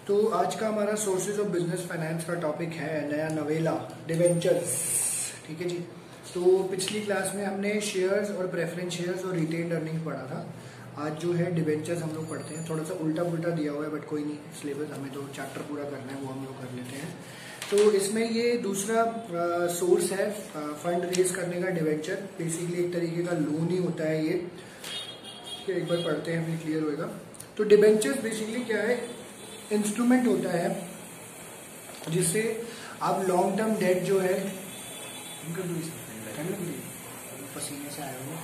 तो आज का हमारा सोर्सेज ऑफ बिजनेस फाइनेंस का टॉपिक है नया नवेला डिवेंचर्स। ठीक है जी। तो पिछली क्लास में हमने शेयर्स और प्रेफरेंस शेयर्स और रिटेन अर्निंग पढ़ा था। आज जो है डिवेंचर्स हम लोग पढ़ते हैं। थोड़ा सा उल्टा पुल्टा दिया हुआ है बट कोई नहीं, सिलेबस हमें तो चैप्टर पूरा करना है, वो हम लोग कर लेते हैं। तो इसमें ये दूसरा सोर्स है फंड रेज करने का। डिवेंचर बेसिकली एक तरीके का लोन ही होता है ये। एक बार पढ़ते हैं फिर क्लियर होएगा। तो डिवेंचर्स बेसिकली क्या है, इंस्ट्रूमेंट होता है जिससे आप लॉन्ग टर्म डेट जो है पसीने से आया हुआ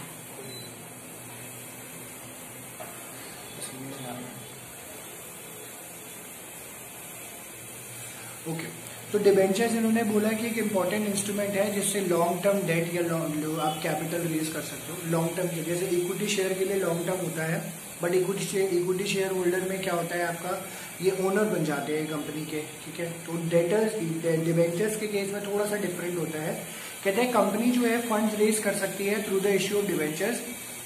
ओके। तो डिवेंचर्स इन्होंने बोला कि एक इम्पॉर्टेंट इंस्ट्रूमेंट है जिससे लॉन्ग टर्म डेट या आप कैपिटल रेज कर सकते हो। लॉन्ग टर्म के जैसे इक्विटी शेयर के लिए लॉन्ग टर्म होता है, बट इक्विटी शेयर होल्डर में क्या होता है, आपका ये ओनर बन जाते हैं कंपनी के। ठीक है। तो डेटर्स डिवेंचर्स के केस में थोड़ा सा डिफरेंट होता है। कहते हैं कंपनी जो है फंड रेज कर सकती है through the issue of debentures,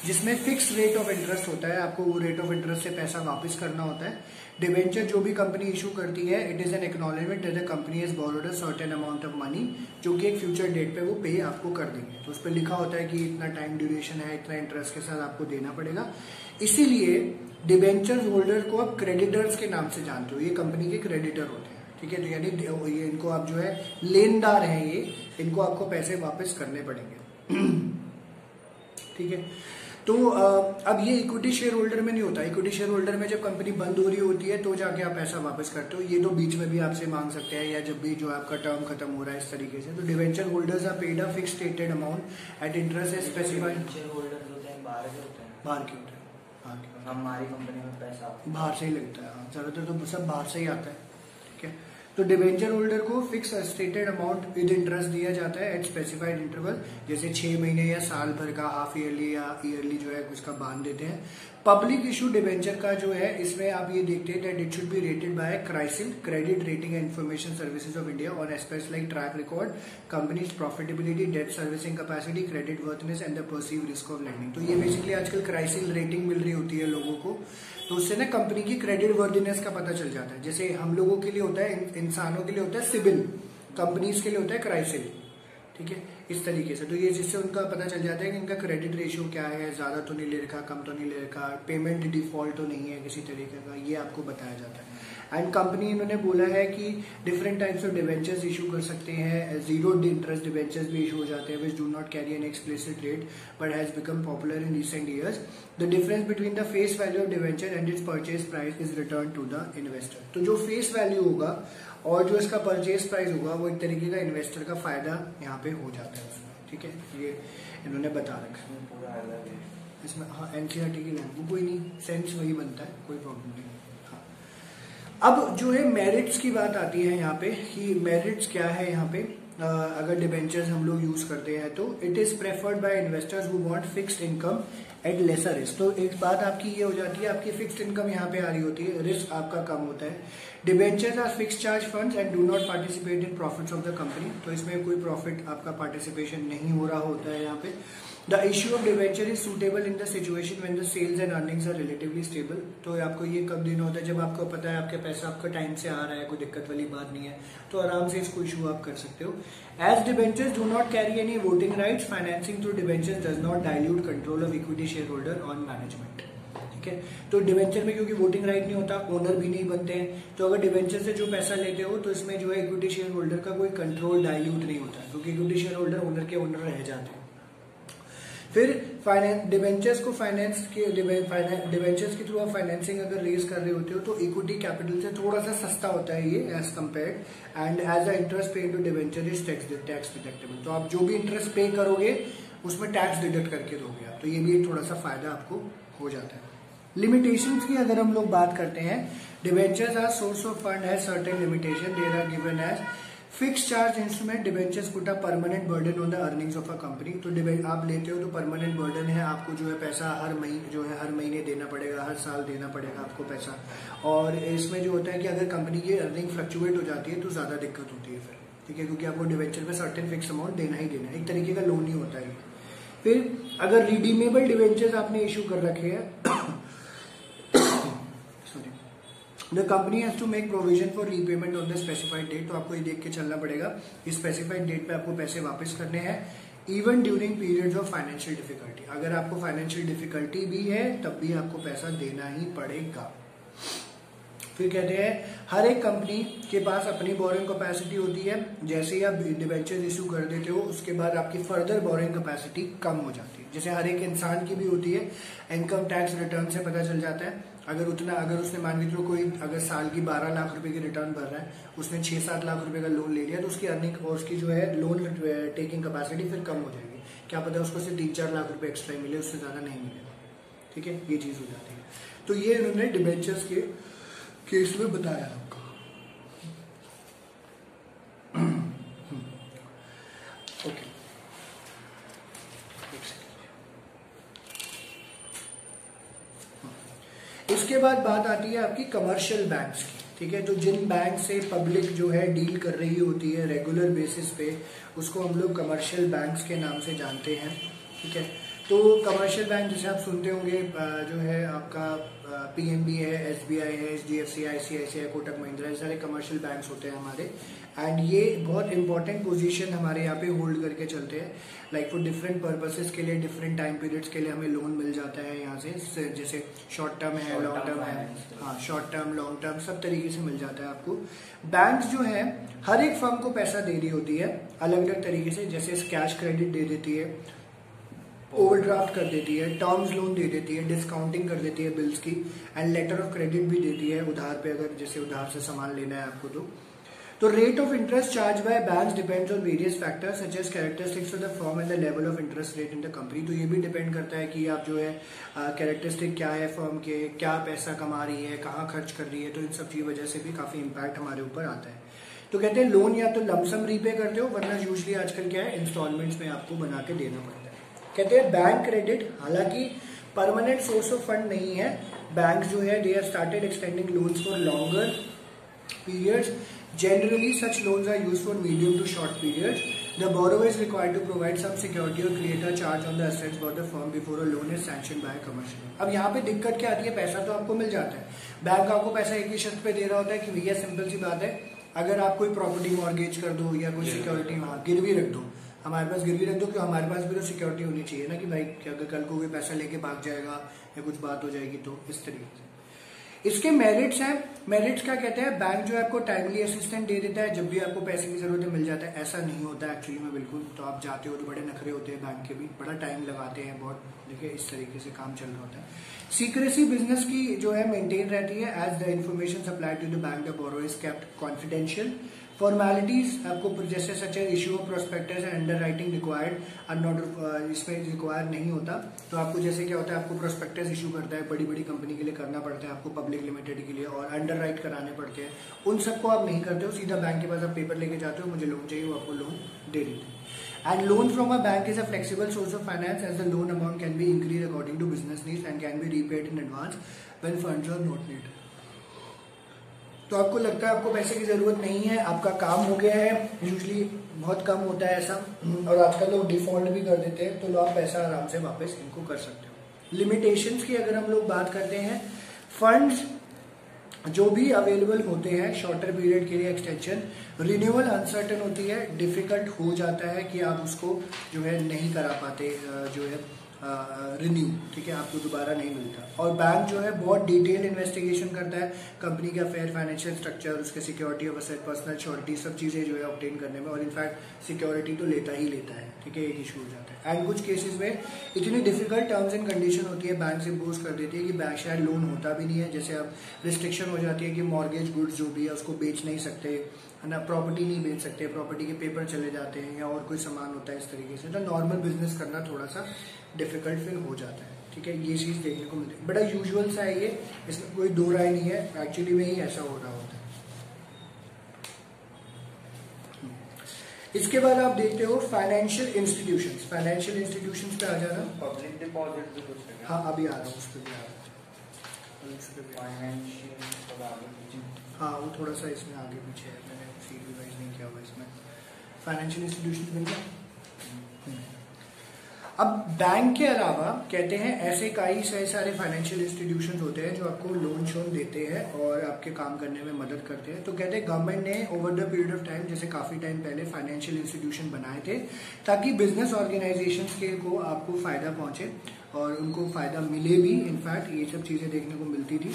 जिसमें फिक्स रेट ऑफ इंटरेस्ट होता है। आपको वो रेट ऑफ इंटरेस्ट से पैसा वापस करना होता है। डिवेंचर जो भी कंपनी इशू करती है, it is an acknowledgement that the company has borrowed a certain amount of money, जो कि एक फ्यूचर डेट पे वो पे आपको कर देंगे। तो उस पर लिखा होता है कि इतना टाइम ड्यूरेशन है, इतना इंटरेस्ट के साथ आपको देना पड़ेगा। इसीलिए डिवेंचर होल्डर को आप क्रेडिटर्स के नाम से जानते हो। ये कंपनी के क्रेडिटर होते हैं। ठीक है। तो यानी ये इनको आप जो है लेनदार हैं, ये इनको आपको पैसे वापस करने पड़ेंगे। ठीक है। तो अब ये इक्विटी शेयर होल्डर में नहीं होता। इक्विटी शेयर होल्डर में जब कंपनी बंद हो रही होती है तो जाके आप पैसा वापस करते हो। ये तो बीच में भी आपसे मांग सकते हैं या जब भी जो आपका टर्म खत्म हो रहा है इस तरीके से। तो debenture holders are paid a fix stated amount at interest as specified. Holder होते हैं बाहर के होते हैं, बाहर के होते हैं। हमारी कंपनी में पैसा बाहर से ही लगता है। ज्यादातर तो सब बाहर से ही आता है। ठीक है। तो डिवेंचर होल्डर को fix stated amount with interest दिया जाता है एट स्पेसिफाइड इंटरवल, जैसे 6 महीने या साल भर का, हाफ ईयरली या ईयरली जो है उसका बांध देते हैं। पब्लिक इशू डिवेंचर का जो है, इसमें आप ये देखते हैं that it should be rated by CRISIL, credit rating and information services of India, on aspects like track record, companies profitability, debt servicing capacity, credit worthiness and the perceive risk of lending. तो ये basically आजकल CRISIL rating मिल रही होती है लोगों को, तो उससे ना कंपनी की क्रेडिट वर्दीनेस का पता चल जाता है। जैसे हम लोगों के लिए होता है, इंसानों के लिए होता है सिबिल, कंपनीज के लिए होता है क्राइसिल। ठीक है। इस तरीके से तो ये जिससे उनका पता चल जाता है कि इनका क्रेडिट रेशियो क्या है, ज्यादा तो नहीं ले रखा, कम तो नहीं ले रखा, पेमेंट डिफॉल्ट तो नहीं है किसी तरीके का, ये आपको बताया जाता है। एंड कंपनी इन्होंने बोला है कि different types of debentures issue कर सकते हैं। जीरो इंटरेस्ट डिवेंचर्स भी इशू हो जाते हैं which do not carry an explicit rate but has become popular in recent years. The difference between the face value of debenture and its purchase price is return to the investor. तो जो face value होगा और जो इसका purchase price होगा, वो एक तरीके का इन्वेस्टर का फायदा यहाँ पे हो जाता है उसमें। ठीक है। ये इन्होंने बता रखा है पूरा अलग है इसमें। हाँ, एनसीईआरटी की लैंग्वेज कोई नहीं, सेंस वही बनता है, कोई प्रॉब्लम नहीं। हाँ, अब जो है मेरिट्स की बात आती है यहाँ पे कि मेरिट्स क्या है यहाँ पे। अगर डिवेंचर्स हम लोग यूज करते हैं तो it is preferred by investors who want fixed income at lesser risk. तो एक बात आपकी ये हो जाती है, आपकी फिक्स्ड इनकम यहाँ पे आ रही होती है, रिस्क आपका कम होता है। Debentures are fixed charge funds and do not participate in profits of the company. तो इसमें कोई प्रॉफिट आपका पार्टिसिपेशन नहीं हो रहा होता है यहाँ पे। The issue of debenture is suitable in the situation when the sales and earnings are relatively stable. तो आपको ये कब देना होता है, जब आपको पता है आपके पैसा आपका टाइम से आ रहा है, कोई दिक्कत वाली बात नहीं है, तो आराम से इसको इशू आप कर सकते हो। As debentures do not carry any voting rights, financing through debentures does not dilute control of equity share holder on management. ठीक है। तो डिवेंचर में क्योंकि वोटिंग राइट नहीं होता, ओनर भी नहीं बनते हैं, तो अगर डिवेंचर से जो पैसा लेते हो तो इसमें जो है इक्विटी शेयर होल्डर का कोई कंट्रोल डाइल्यूट नहीं होता, क्योंकि इक्विटी शेयर होल्डर ओनर के ओनर रह जाते हैं। फिर डिवेंचर्स को डिवेंचर्स के थ्रू आप फाइनेंसिंग अगर रेज कर रहे होते हो तो इक्विटी कैपिटल से थोड़ा सा सस्ता होता है ये as compared, and as the interest pay to debenture is tax deductible. तो आप जो भी इंटरेस्ट पे करोगे उसमें टैक्स डिडक्ट करके दोगे आप, तो ये भी थोड़ा सा फायदा आपको हो जाता है। लिमिटेशंस की अगर हम लोग बात करते हैं, debentures are source of fund has certain limitation, there are given as fix charge instrument, debentures put a permanent burden on the earnings of a company. तो आप लेते हो तो परमानेंट बर्डन है, आपको जो है पैसा हर महीने देना पड़ेगा, हर साल देना पड़ेगा आपको पैसा। और इसमें जो होता है कि अगर कंपनी की अर्निंग फ्लक्चुएट हो जाती है तो ज्यादा दिक्कत होती है फिर। ठीक है। क्योंकि आपको डिवेंचर में सर्टेन फिक्स अमाउंट देना ही देना है, एक तरीके का लोन ही होता है। फिर अगर रिडीमेबल डिवेंचर्स आपने इशू कर रखे हैं the company has to make provision for repayment on the specified date. तो आपको ये देख के चलना पड़ेगा, इस स्पेसिफाइड डेट पे आपको पैसे वापस करने हैं, even during periods of financial difficulty. अगर आपको फाइनेंशियल डिफिकल्टी भी है तब भी आपको पैसा देना ही पड़ेगा। फिर कहते हैं हर एक कंपनी के पास अपनी बोरिंग कैपेसिटी होती है, जैसे ही आप डिबेंचर इशू कर देते हो उसके बाद आपकी फर्दर बोरिंग कैपेसिटी कम हो जाती है। जैसे हर एक इंसान की भी होती है, इनकम टैक्स रिटर्न से पता चल जाता है। अगर उसने मान के चलो कोई अगर साल की 12 लाख रुपए की रिटर्न भर रहा है, उसने 6-7 लाख रुपए का लोन ले लिया, तो उसकी अर्निंग और उसकी जो है लोन टेकिंग कैपेसिटी फिर कम हो जाएगी। क्या पता उसको सिर्फ 3-4 लाख रुपए एक्स्ट्रा मिले, उससे ज्यादा नहीं मिलेगा। ठीक है, ये चीज हो जाती है। तो ये इन्होंने डिबेंचर्स के केस में बताया आपको। ओके, इसके बाद बात आती है आपकी कमर्शियल बैंक्स की। ठीक है, तो जिन बैंक से पब्लिक जो है डील कर रही होती है रेगुलर बेसिस पे, उसको हम लोग कमर्शियल बैंक्स के नाम से जानते हैं। ठीक है, तो कमर्शियल बैंक जैसे आप सुनते होंगे जो है आपका पीएनबी है, एसबीआई है, एचडीएफसी, आईसीआईसीआई, कोटक महिंद्रा, ये सारे कमर्शियल बैंक्स होते हैं हमारे। एंड ये बहुत इंपॉर्टेंट पोजीशन हमारे यहाँ पे होल्ड करके चलते हैं। लाइक फॉर डिफरेंट पर्पसेस के लिए, डिफरेंट टाइम पीरियड्स के लिए हमें लोन मिल जाता है यहाँ से। जैसे शॉर्ट टर्म है, लॉन्ग टर्म है, हाँ शॉर्ट टर्म, लॉन्ग टर्म, सब तरीके से मिल जाता है आपको। बैंक जो है हर एक फर्म को पैसा दे रही होती है अलग अलग तरीके से। जैसे कैश क्रेडिट दे देती है, ओवरड्राफ्ट कर देती है, टर्म्स लोन दे देती है, डिस्काउंटिंग कर देती है बिल्स की, एंड लेटर ऑफ क्रेडिट भी देती है उधार पे, अगर जैसे उधार से सामान लेना है आपको तो rate of interest charge by banks depends on various factors such as characteristics of the firm and the level of interest rate in the company. तो ये भी डिपेंड करता है कि आप जो है कैरेक्टरिस्टिक क्या है फर्म के, क्या पैसा कमा रही है, कहाँ खर्च कर रही है, तो इन सब की वजह से भी काफी इम्पैक्ट हमारे ऊपर आता है। तो कहते हैं लोन या तो लमसम रीपे करते हो, वरना यूजली आजकल क्या है इंस्टॉलमेंट्स में आपको बना के देना पड़ता है। कहते हैं बैंक क्रेडिट हालांकि परमानेंट सोर्स ऑफ फंड नहीं है। बैंक जो है they have started extending loans for longer periods. Generally, such loans are used for medium to short periods. The borrower is required to provide some security or create a charge on the assets of the firm before a loan is sanctioned by a commercial. अब यहाँ पे दिक्कत क्या आती है, पैसा तो आपको मिल जाता है, बैंक आपको पैसा एक ही शर्त पे दे रहा होता है कि भैया सिंपल सी बात है, अगर आप कोई प्रॉपर्टी मॉर्गेज कर दो या कोई सिक्योरिटी वहाँ गिरवी रख दो, हमारे पास गिरवी रख दो, क्यों हमारे पास भी तो सिक्योरिटी होनी चाहिए ना, कि भाई अगर कल को कोई पैसा लेके भाग जाएगा या कुछ बात हो जाएगी तो इस तरीके से। इसके मेरिट्स हैं। मेरिट्स क्या कहते हैं, बैंक जो है आपको टाइमली असिस्टेंट दे देता है, जब भी आपको पैसे की जरूरत है मिल जाता है। ऐसा नहीं होता है एक्चुअली में बिल्कुल। तो आप जाते हो तो बड़े नखरे होते हैं बैंक के भी, बड़ा टाइम लगाते हैं बहुत। देखिए इस तरीके से काम चल रहा होता है। सीक्रेसी बिजनेस की जो है मेंटेन रहती है। As the information supplied to the bank the borrower is kept confidential. Formalities आपको जैसे सच है issue of prospectus and underwriting required are not, इसमें रिक्वायर नहीं होता। तो आपको जैसे क्या होता है, आपको प्रोस्पेक्टस इशू करता है, बड़ी बड़ी कंपनी के लिए करना पड़ता है, आपको पब्लिक लिमिटेड के लिए, और अंडर राइट कराने पड़ते हैं। उन सबको आप नहीं करते हो, सीधा बैंक के पास आप पेपर लेके जाते हो, मुझे लोन चाहिए, वो आपको लोन दे देते हैं। And loan from a bank is a flexible source of finance as the loan amount can be increase according to business needs and can be repaid in advance when funds are not needed. तो आपको लगता है आपको पैसे की जरूरत नहीं है, आपका काम हो गया है, यूजली बहुत कम होता है ऐसा, और आजकल लोग डिफॉल्ट भी कर देते हैं, तो आप पैसा आराम से वापस इनको कर सकते हो। लिमिटेशंस की अगर हम लोग बात करते हैं, फंड्स जो भी अवेलेबल होते हैं शॉर्टर पीरियड के लिए एक्सटेंशन, रिन्यूअल अनसर्टन होती है, डिफिकल्ट हो जाता है कि आप उसको जो है नहीं करा पाते, जो है रिन्यू, ठीक है, आपको दोबारा नहीं मिलता। और बैंक जो है बहुत डिटेल इन्वेस्टिगेशन करता है कंपनी का फेयर फाइनेंशियल स्ट्रक्चर, उसके security of asset, personal surety, सब चीजें जो है ऑब्टेन करने में, और इनफैक्ट सिक्योरिटी तो लेता ही लेता है, ठीक है, एक इशू हो जाता है। एंड कुछ केसेस में इतनी डिफिकल्ट टर्म्स एंड कंडीशन होती है, बैंक से इम्पोज कर देती है कि बैंक शायद लोन होता भी नहीं है। जैसे अब रिस्ट्रिक्शन हो जाती है कि मॉर्गेज गुड्स जो भी है उसको बेच नहीं सकते, है ना, प्रॉपर्टी नहीं बेच सकते, प्रॉपर्टी के पेपर चले जाते हैं, या और कोई सामान होता है इस तरीके से, तो नॉर्मल बिजनेस करना थोड़ा सा डिफिकल्ट फिर हो जाता है, ठीक है, ये चीज देखने को मिलती है। बड़ा यूजुअल सा है ये, इसमें कोई दो राय नहीं है, एक्चुअली में ही ऐसा हो रहा होता है। इसके बाद आप देखते हो फाइनेंशियल इंस्टीट्यूशंस। फाइनेंशियल इंस्टीट्यूशंस पे आ जाना, पब्लिक डिपॉजिट भी कुछ है। हाँ अभी आ रहा हूँ, उस पर भी आ रहा हूँ। हाँ वो थोड़ा सा इसमें आगे पीछे है, मैंने सीट रिवाइज नहीं किया हुआ इसमें। फाइनेंशियल इंस्टीट्यूशंस मिल गया। अब बैंक के अलावा कहते हैं ऐसे कई सारे फाइनेंशियल इंस्टीट्यूशंस होते हैं जो आपको लोन शोन देते हैं और आपके काम करने में मदद करते हैं। तो कहते हैं गवर्नमेंट ने over the period of time, जैसे काफी टाइम पहले, फाइनेंशियल इंस्टीट्यूशन बनाए थे ताकि बिजनेस ऑर्गेनाइजेशंस के को आपको फायदा पहुंचे और उनको फायदा मिले भी। इनफैक्ट ये सब चीजें देखने को मिलती थी।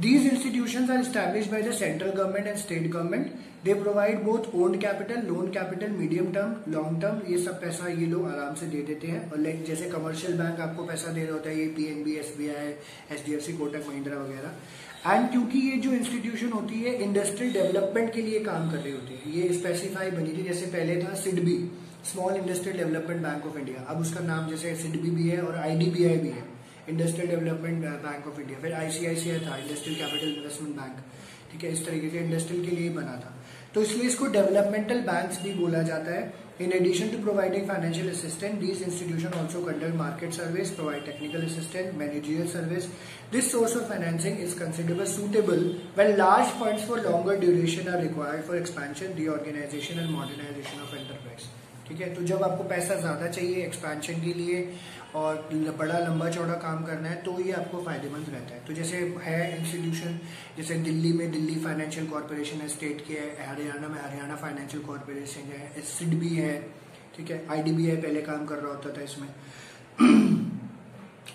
These institutions are established by the central government and state government. They provide both owned capital, loan capital, medium term, long term. ये सब पैसा ये लोग आराम से दे देते हैं। और लाइक जैसे कमर्शियल बैंक आपको पैसा दे रहा होता है, ये PNB, SBI, HDFC, Kotak Mahindra वगैरह। एंड क्योंकि ये जो इंस्टीट्यूशन होती है इंडस्ट्रियल डेवलपमेंट के लिए काम कर रही होती है, ये स्पेसिफाई बनी थी। जैसे पहले था SIDBI, small industrial development bank of India, अब उसका नाम जैसे सिडबी भी है और IDBI भी है, industrial development bank of India. फिर ICICI था, इंडस्ट्रियल कैपिटल इन्वेस्टमेंट बैंक, ठीक है। इस तरीके से इंडस्ट्रियल के लिए ही बना था, तो इसलिए इसको डेवलपमेंटल बैंक्स भी बोला जाता है। In addition to providing financial assistance, these institution also conduct market service, provide technical assistance, managerial service. This source of financing is considered suitable when large funds for longer duration are required for expansion, reorganisation and modernisation of enterprise. ठीक है, तो जब आपको पैसा ज्यादा चाहिए expansion के लिए और बड़ा लंबा चौड़ा काम करना है तो ये आपको फायदेमंद रहता है। तो जैसे है इंस्टीट्यूशन, जैसे दिल्ली में दिल्ली फाइनेंशियल कॉर्पोरेशन है, स्टेट के है, हरियाणा में हरियाणा फाइनेंशियल कॉर्पोरेशन है, सिडबी है, ठीक है, IDBI पहले काम कर रहा होता था इसमें।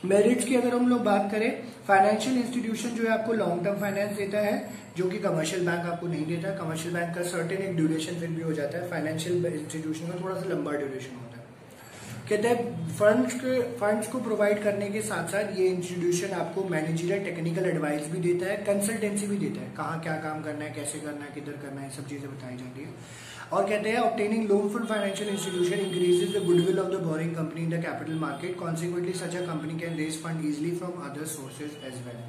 मेरिट्स की अगर हम लोग बात करें, फाइनेंशियल इंस्टीट्यूशन जो है आपको लॉन्ग टर्म फाइनेंस देता है जो कि कमर्शियल बैंक आपको नहीं देता। कमर्शियल बैंक का सर्टेन एक ड्यूरेशन फिर भी हो जाता है, फाइनेंशियल इंस्टीट्यूशन का थोड़ा सा लंबा ड्यूरेशन होता है। कहते हैं फंड्स को प्रोवाइड करने के साथ साथ ये इंस्टीट्यूशन आपको मैनेजरियल टेक्निकल एडवाइस भी देता है, कंसल्टेंसी भी देता है, कहाँ क्या काम करना है, कैसे करना है, किधर करना है, सब चीजें बताई जाती है। और कहते हैं obtaining loan from financial institution increases the goodwill of the borrowing company in the capital market, consequently such a company can raise fund easily from other sources as well.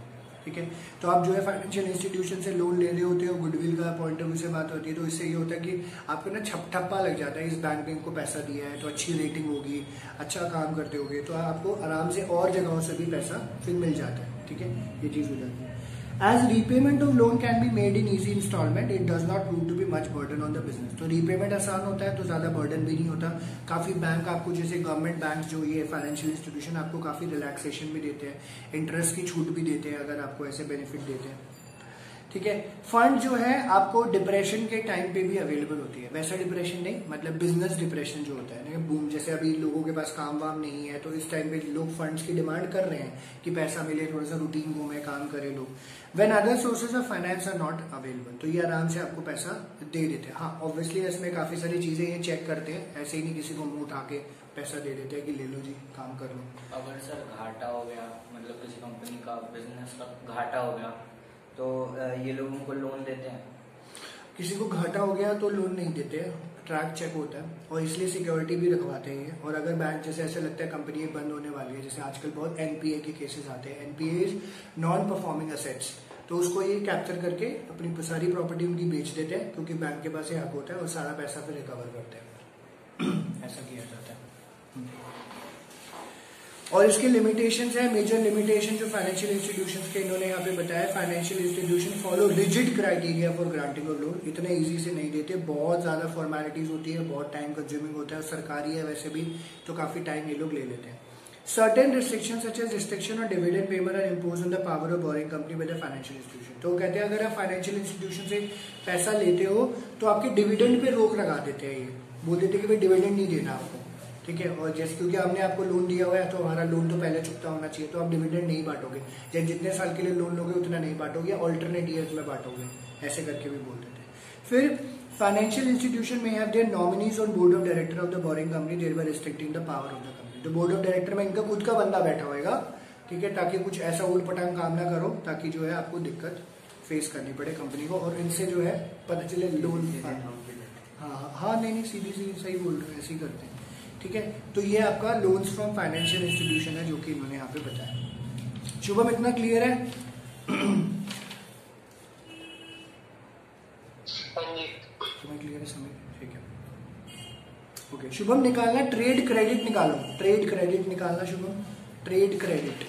ठीक है, तो आप जो है फाइनेंशियल इंस्टीट्यूशन से loan ले रहे होते हो, गुडविल का पॉइंट ऑफ व्यू से बात होती है, तो इससे ये होता है कि आपको ना ठप्पा लग जाता है, इस बैंक ने इनको पैसा दिया है तो अच्छी रेटिंग होगी, अच्छा काम करते होगे, तो आपको आराम से और जगहों से भी पैसा फिर मिल जाता है। ठीक है, ये चीज हो जाती है। As repayment of loan can be made in easy installment, it does not prove to be much burden on the business. तो रीपेमेंट आसान होता है तो ज्यादा बर्डन भी नहीं होता। काफी बैंक आपको, जैसे गवर्नमेंट बैंक जो ये फाइनेंशियल इंस्टीट्यूशन आपको काफी रिलैक्सेशन भी देते हैं, इंटरेस्ट की छूट भी देते हैं अगर आपको ऐसे बेनिफिट देते हैं। ठीक है, फंड जो है आपको डिप्रेशन के टाइम पे भी अवेलेबल होती है, वैसा डिप्रेशन नहीं, मतलब बिजनेस डिप्रेशन जो होता है, बूम, जैसे अभी लोगों के पास काम वाम नहीं है तो इस टाइम पे लोग फंड्स की डिमांड कर रहे हैं कि पैसा मिले, थोड़ा सा रूटीन घूमे, काम करे लोग। When other sources of finance are not available, तो ये आराम से आपको पैसा दे देते हैं। हाँ, ऑब्वियसली इसमें काफी सारी चीजें ये चेक करते हैं, ऐसे ही नहीं किसी को मुंह उठा के पैसा दे देते हैं कि ले लो जी काम कर लो। अगर सर घाटा हो गया, मतलब किसी कंपनी का बिजनेस का घाटा हो गया तो ये लोग उनको लोन देते हैं? किसी को घाटा हो गया तो लोन नहीं देते, ट्रैक चेक होता है और इसलिए सिक्योरिटी भी रखवाते हैं। और अगर बैंक जैसे ऐसा लगता है कंपनी बंद होने वाली है, जैसे आजकल बहुत NPA के केसेस आते हैं, NPA is non performing assets, तो उसको ये कैप्चर करके अपनी सारी प्रॉपर्टी उनकी बेच देते हैं क्योंकि बैंक के पास ये हक होता है और सारा पैसा फिर रिकवर करते हैं। ऐसा किया जाता है। और इसके लिमिटेशंस है, मेजर लिमिटेशन जो फाइनेंशियल इंस्टीट्यूशंस के इन्होंने यहाँ पे बताया, financial institution follow rigid criteria for granting of loan, इतने इजी से नहीं देते, बहुत ज्यादा फॉर्मेलिटीज होती है, बहुत टाइम कंज्यूमिंग होता है, सरकारी है वैसे भी तो काफी टाइम ये लोग ले लेते हैं। Certain restrictions such as restriction on dividend payment are imposed on the power of borrowing company by the financial institution। तो कहते हैं अगर आप फाइनेंशियल इंस्टीट्यूशन से पैसा लेते हो तो आपके डिविडेंड पे रोक लगा देते हैं, ये बोल देते हैं कि भाई डिविडेंड नहीं देना आपको। ठीक है, और जैसे क्योंकि हमने आपको लोन दिया हुआ है तो हमारा लोन तो पहले चुकता होना चाहिए, तो आप डिविडेंड नहीं बांटोगे, या जितने साल के लिए लोन लोगे उतना नहीं बांटोगे, ऑल्टरनेट ईयर्स में बांटोगे, ऐसे करके भी बोल देते हैं। फिर फाइनेंशियल इंस्टीट्यूशन में have their nominees on board of director of the borrowing company, thereby restricting the power of the company. तो बोर्ड ऑफ डायरेक्टर में इनका खुद का बंदा बैठा होगा, ठीक है, ताकि कुछ ऐसा उल्ट पटांग काम ना करो, ताकि जो है आपको दिक्कत फेस करनी पड़े कंपनी को, और इनसे जो है पता चले लोन। हाँ नहीं सीधी सही बोल रहे हैं, ऐसे ही करते हैं। ठीक है, तो ये आपका लोन्स फ्रॉम फाइनेंशियल इंस्टीट्यूशन है जो कि इन्होंने यहाँ पे बताया। शुभम इतना क्लियर है? तुम्हें क्लियर है समय? ठीक है, ओके। शुभम निकालना ट्रेड क्रेडिट, निकालो ट्रेड क्रेडिट निकालना Shubham, trade credit.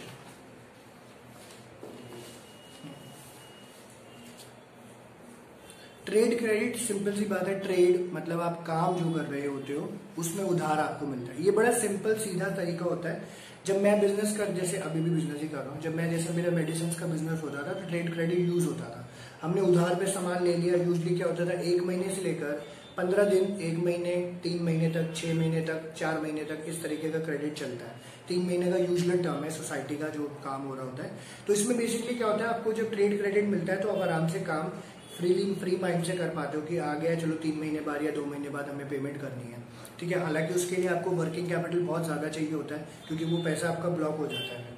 Trade credit simple सी बात है, ट्रेड मतलब आप काम जो कर रहे होते हो उसमें उधार आपको मिलता है। ये बड़ा सिंपल सीधा तरीका होता है। जब मैं बिजनेस कर, जैसे अभी भी बिजनेस ही कर रहा हूँ, जब मैं जैसे मेरा मेडिसिन का बिजनेस होता था तो ट्रेड क्रेडिट यूज होता था। हमने उधार पे सामान ले लिया, यूजली क्या होता था 1 महीने से लेकर 15 दिन, 1 महीने, 3 महीने तक, 6 महीने तक, 4 महीने तक, इस तरीके का क्रेडिट चलता है। 3 महीने का यूजुअल टर्म है सोसाइटी का जो काम हो रहा होता है। तो इसमें बेसिकली क्या होता है, आपको जब ट्रेड क्रेडिट मिलता है तो आप आराम से काम फ्री माइंड से कर पाते हो कि आ गया, चलो 3 महीने बाद या 2 महीने बाद हमें पेमेंट करनी है, ठीक है। हालांकि उसके लिए आपको वर्किंग कैपिटल बहुत ज्यादा चाहिए होता है क्योंकि वो पैसा आपका ब्लॉक हो जाता है,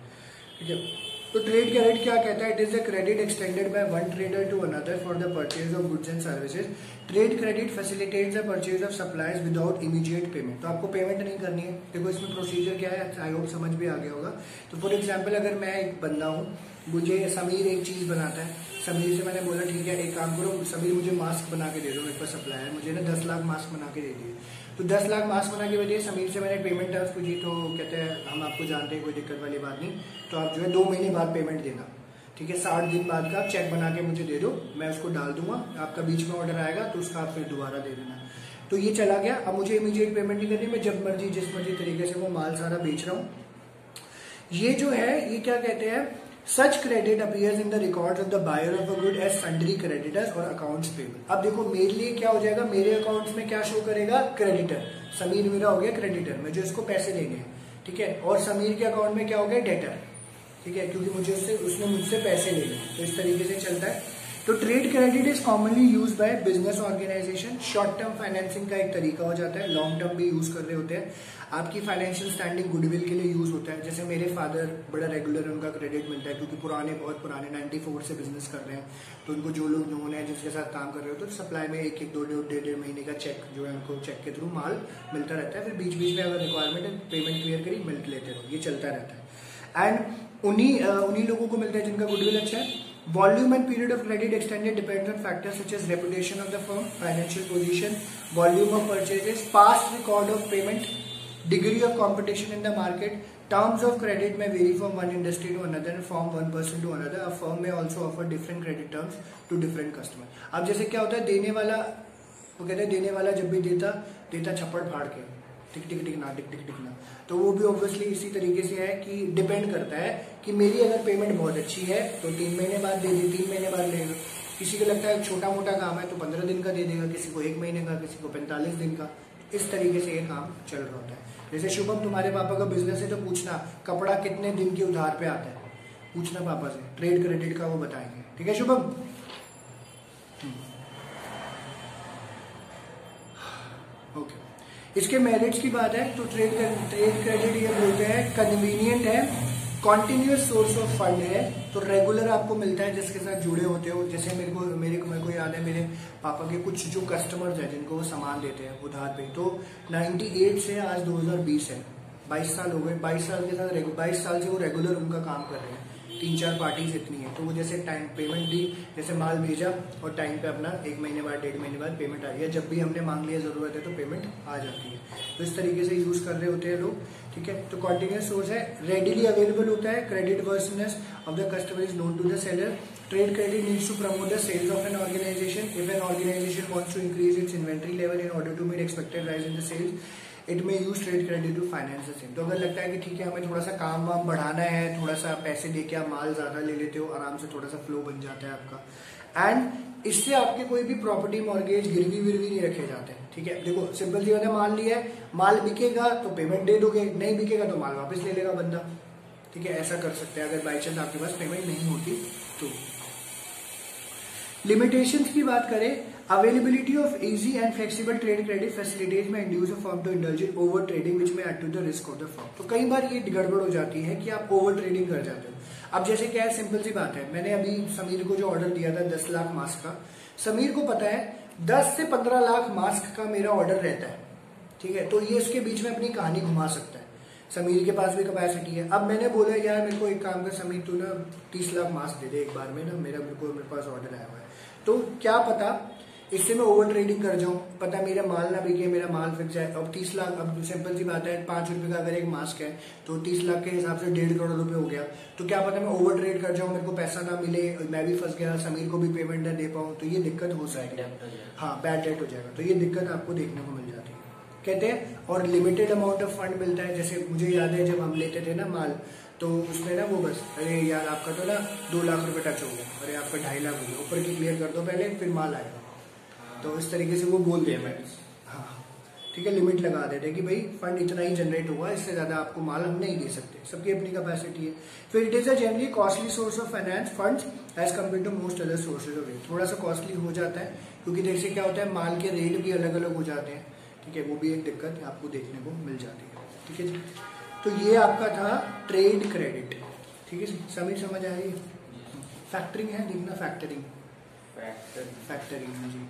ठीक है। तो ट्रेड क्रेडिट क्या कहता है, it is a credit extended by one trader to another for the purchase of goods and services. Trade credit facilitates the purchase of supplies without immediate payment. तो आपको पेमेंट नहीं करनी है। देखो इसमें प्रोसीजर क्या है, आई होप समझ भी आ गया होगा। तो फॉर एग्जाम्पल अगर मैं एक बंदा हूँ, मुझे समीर एक चीज बनाता है, समीर से मैंने बोला ठीक है एक काम करो समीर मुझे मास्क बना के दे दो, मेरे पास सप्लाई है, मुझे ना 10 लाख मास्क बना के दे दिए। तो 10 लाख मास्क बना के दिए, समीर से मैंने पेमेंट टर्म्स पूछी तो कहते हैं हम आपको जानते हैं, कोई दिक्कत वाली बात नहीं, तो आप जो है 2 महीने बाद पेमेंट देना, ठीक है। 60 दिन बाद का चेक बना के मुझे दे दो, मैं उसको डाल दूंगा, आपका बीच में ऑर्डर आएगा तो उसका आप फिर दोबारा दे देना। तो ये चला गया। अब मुझे इमीडिएट पेमेंट नहीं करनी, मैं जब मर्जी जिस मर्जी तरीके से वो माल सारा बेच रहा हूँ। ये जो है ये क्या कहते हैं, such credit appears in the records of the buyer of a good as sundry creditors और अकाउंट्स पेबल। अब देखो मेरे लिए क्या हो जाएगा, मेरे अकाउंट्स में क्या शो करेगा, क्रेडिटर। समीर मेरा हो गया क्रेडिटर में जो इसको पैसे देंगे, ठीक है। और समीर के अकाउंट में क्या हो गया, डेटर, ठीक है, क्योंकि मुझे उसने मुझसे पैसे ले लिए। तो इस तरीके से चलता है। तो trade credit is commonly use by business organisation. Short term financing का एक तरीका हो जाता है, लॉन्ग टर्म भी यूज कर रहे होते हैं। आपकी फाइनेंशियल स्टैंडिंग गुडविल के लिए यूज होता है। जैसे मेरे फादर बड़ा रेगुलर उनका क्रेडिट मिलता है क्योंकि बहुत पुराने 94 से बिजनेस कर रहे हैं, तो उनको जो लोग नोन है जिसके साथ काम कर रहे हो तो सप्लाई में 1-1, 2-2 महीने का चेक जो है उनको चेक के थ्रू माल मिलता रहता है। फिर बीच बीच में अगर रिक्वायरमेंट है पेमेंट क्लियर करी मिल लेते रहो, ये चलता रहता है। एंड उन्हीं लोगों को मिलता है जिनका गुडविल अच्छा है। Volume and period of credit extended depends on factors such as reputation of the firm, financial position, volume of purchases, past record of payment, degree of competition in the market. Terms of credit may vary from one industry to another and from one person to another. A firm may also offer different credit terms to different customers. अब जैसे क्या होता है, देने वाला वो कहते हैं देने वाला जब भी देता छप्पड़ फाड़ के टिक टिक टिक ना टिक टिक टिक ना। तो वो भी ऑब्वियसली इसी तरीके से है कि डिपेंड करता है कि मेरी अगर पेमेंट बहुत अच्छी है तो 3 महीने बाद दे दे, 3 महीने बाद लेगा। किसी को लगता है छोटा मोटा काम है तो 15 दिन का दे देगा, किसी को 1 महीने का, किसी को 45 दिन का। इस तरीके से ये काम चल रहा होता है। जैसे शुभम तुम्हारे पापा का बिजनेस है तो पूछना कपड़ा कितने दिन के उधार पे आता है, पूछना पापा से, ट्रेड क्रेडिट का वो बताएंगे, ठीक है शुभम। ओके, इसके मेरिट्स की बात है तो ट्रेड क्रेडिट ये बोलते हैं कन्वीनियंट है, कॉन्टिन्यूस सोर्स ऑफ फंड है, तो रेगुलर आपको मिलता है जिसके साथ जुड़े होते हो। जैसे मेरे को याद है मेरे पापा के कुछ जो कस्टमर्स हैं जिनको वो सामान देते हैं उधार पे, तो 98 से आज 2020 है, 22 साल हो गए। 22 साल के साथ 22 साल से वो रेगुलर उनका काम कर रहे हैं। 3-4 पार्टीज इतनी है, तो वो जैसे टाइम पेमेंट दी, जैसे माल भेजा और टाइम पे अपना 1 महीने बाद 1.5 महीने बाद पेमेंट आ गया, जब भी हमने मांग लिया जरूरत है तो पेमेंट आ जाती है। तो इस तरीके से यूज कर रहे होते हैं लोग, ठीक है। तो कॉन्टिन्यूस सोर्स है, रेडिली अवेलेबल होता है, credit worthiness of the customer is known to the seller. Trade credit needs to promote the sales of an organisation. If an organisation wants to increase its inventory level in order to meet expected rise in the sales, it may use trade credit to finance the same. तो अगर लगता है कि ठीक है हमें थोड़ा सा काम वाम बढ़ाना है, थोड़ा सा पैसे देके आप माल ज्यादा ले लेते हो, आराम से थोड़ा सा फ्लो बन जाता है आपका। एंड इससे आपके कोई भी प्रॉपर्टी मॉर्गेज गिरवी विरवी नहीं रखे जाते हैं, ठीक है। देखो सिंपल सी बात है, माल लिया है, माल बिकेगा तो पेमेंट दे दोगे, नहीं बिकेगा तो माल वापस ले लेगा बंदा, ठीक है। ऐसा कर सकते हैं अगर बाई चांस आपके पास पेमेंट नहीं होती तो। लिमिटेशंस की बात करें, availability of easy and flexible trade credit facilities may induce a firm to indulge in over trading which may add to the risk of the firm. तो कई बार ये गड़बड़ हो जाती है कि आप ओवर ट्रेडिंग कर जाते हो। अब जैसे क्या है, सिंपल सी बात है, मैंने अभी समीर को जो ऑर्डर दिया था 10 लाख मास्क का, समीर को पता है 10 से 15 लाख मास्क का मेरा ऑर्डर रहता है, ठीक है। तो ये इसके बीच में अपनी कहानी घुमा सकता है, समीर के पास भी कैपेसिटी है। अब मैंने बोला यार मेरे को एक काम कर समीर, तू ना 30 लाख मास्क दे दे एक बार में ना, मेरे पास ऑर्डर आया हुआ है। तो क्या पता इससे मैं ओवर ट्रेडिंग कर जाऊं, पता मेरा माल ना बिके, मेरा माल बिक जाए। अब 30 लाख, अब सिंपल सी बात है, 5 रुपए का अगर एक मास्क है तो 30 लाख के हिसाब से 1.5 करोड़ रुपए हो गया। तो क्या पता मैं ओवर ट्रेड कर जाऊं, मेरे को पैसा ना मिले, मैं भी फंस गया, समीर को भी पेमेंट ना दे पाऊं, तो ये दिक्कत हो सकती है। हाँ, बैड डेट हो जाएगा, तो ये दिक्कत आपको देखने को मिल जाती है कहते हैं। और लिमिटेड अमाउंट ऑफ फंड मिलता है, जैसे मुझे याद है जब हम लेते थे ना माल, तो उसमें ना वो बस, अरे यार आपका तो ना 2 लाख रुपए टच हो गया, अरे आपका 2.5 लाख हो गया, ऊपर की क्लियर कर दो पहले, फिर माल आएगा। तो इस तरीके से वो बोल देते हैं। हाँ, ठीक है, लिमिट लगा देते हैं कि भाई फंड इतना ही जनरेट हुआ, इससे ज्यादा आपको माल हम नहीं दे सकते, सबकी अपनी कैपेसिटी है। फिर it is a generally costly source of finance funds as compare to most other sources of rate. थोड़ा सा कॉस्टली हो जाता है क्योंकि जैसे क्या होता है, माल के रेट भी अलग अलग हो जाते हैं, ठीक है, वो भी एक दिक्कत आपको देखने को मिल जाती है। ठीक है जी, तो ये आपका था ट्रेड क्रेडिट। ठीक है, समीर समझ आ रही है? फैक्टरिंग है, देखना फैक्टरिंग, फैक्टरिंग जी।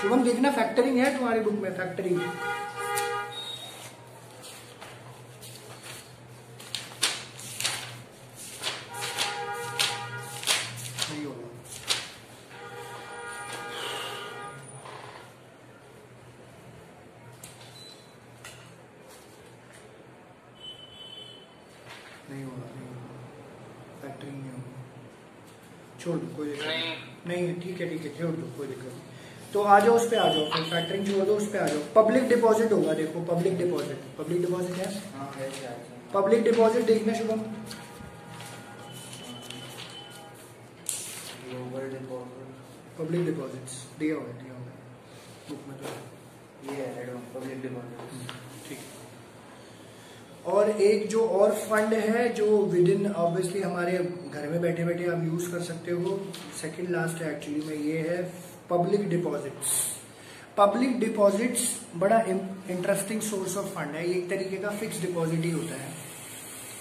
शुभम देखना फैक्टरिंग है तुम्हारी बुक में, फैक्टरिंग। नहीं होगा, नहीं होगा, फैक्टरिंग नहीं होगा, छोड़ दो, कोई दिक्कत नहीं है। ठीक है, छोड़ दो, कोई दिक्कत नहीं। तो आ जाओ, उस पे आ जाओ, फिर फैक्टरिंग छोड़ दो, उस पे आ जाओ। पब्लिक डिपॉजिट होगा, देखो पब्लिक डिपॉजिट, पब्लिक डिपॉजिट है, पब्लिक डिपॉजिट देखना शुभम। पब्लिक डिपॉजिट्स दिया हुआ बुक में, तो ये है पब्लिक डिपॉजिट। ठीक। और एक जो और फंड है जो विद इन ऑब्वियसली हमारे घर में बैठे बैठे आप यूज कर सकते हो, सेकंड लास्ट है एक्चुअली में, ये है पब्लिक डिपॉजिट्स। पब्लिक डिपॉजिट्स बड़ा इंटरेस्टिंग सोर्स ऑफ फंड है, ये एक तरीके का फिक्स डिपॉजिट ही होता है।